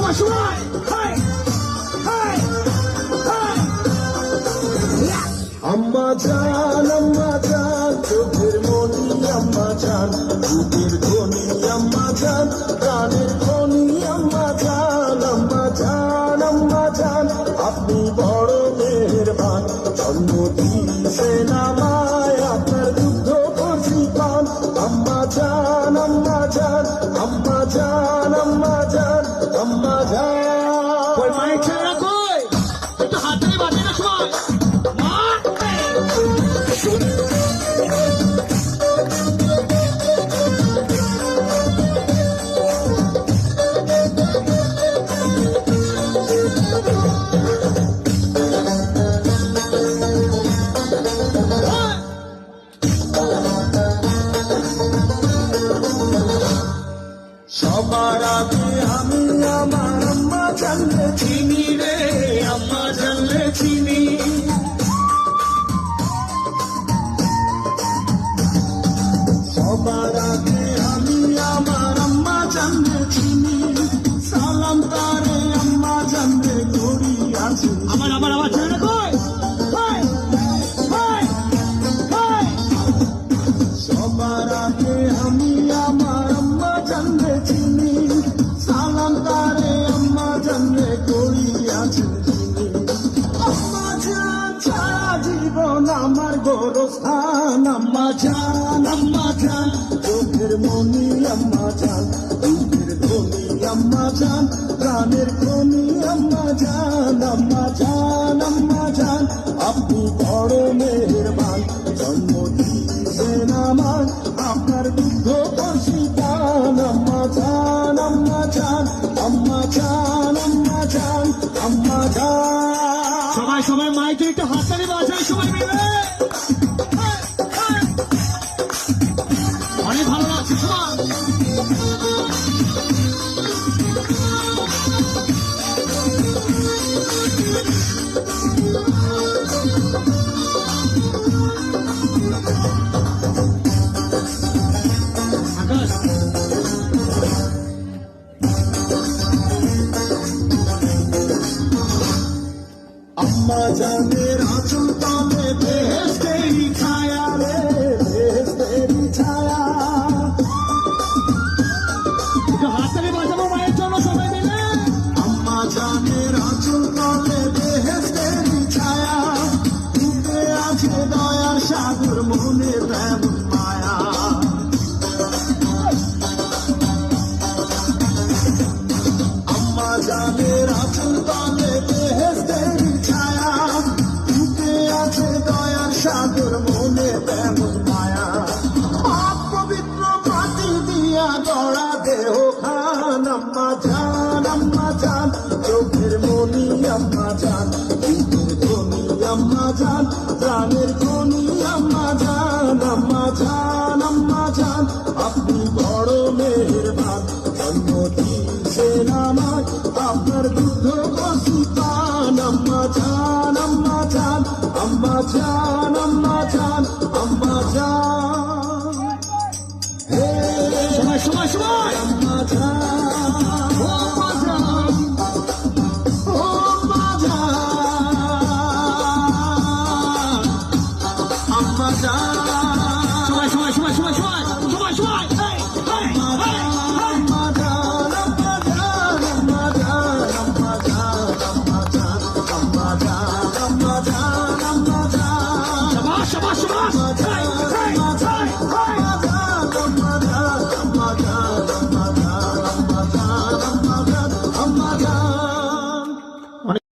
সবাই সবাই high high high আম্মা জান চোখের মনি আম্মা জান বুকের ধনি আম্মা জান প্রাণের খনি আম্মা জান আপনি বড় মেহেরবান জন্ম দিয়েছেন আমায় আপনার দুগ্ধ কচি পান আম্মা জান ওই মায়ের ছেলেরা কই একটু হাততালি বাজে না সবাই মা সবার আগে আমি আমার আম্মা জানলে চিনি রে আম্মা জানলে চিনি সবার আগে আমি আমার আম্মা জানলে চিনি সালাম তারে আম্মা জানলে করি আছি আমার ছেলেরা কই হাই হাই হাই সবার আগে আমি আমার আম্মা জানলে চিনি সালাম তারে আম্মা জানলে করি আছি আম্মা জান ছাড়া জীবন আমার গোরস্থান আম্মা জান চোখের মনি আম্মা জান বুকের ধনি আম্মা জান প্রাণের খনি আম্মা জান আপনি বড় মেহেরবান জন্ম দিয়েছেন আমার আপনার দুগ্ধ কচি পান আম্মা জান সবাই সবাই মাইকে একটু হাততালি বাজায় সবাই মিলে হাই, হাই। অনেক ভালো লাগছে সবাই আকাশ আম্মা জানের আঁচল তলে বেহেশতেরি ছায়া রে বেহেশতেরি ছায়া একটু হাততালি বাজাবো মায়ের জন্য সবাই মিলে আম্মা জানের আঁচল তলে বেহেশতেরি ছায়া ডুবে আছে দয়ার সাগর মনে তেমন মায়া আম্মা জানের আঁচল তলে বেহেশতেরি ছায়া ডুবে আছে দয়ার সাগর মনে তেমন মায়া পাপ পবিত্র মাটি দিয়া গড়া দেহ খান আম্মা জান চোখের মনি আম্মা জান বুকের ধনি আম্মা জান প্রাণের খনি আম্মা জান আপনি বড় মেহেরবান জন্ম দিয়েছেন আমায় আপনার দুগ্ধ কচি পান আম্মা জান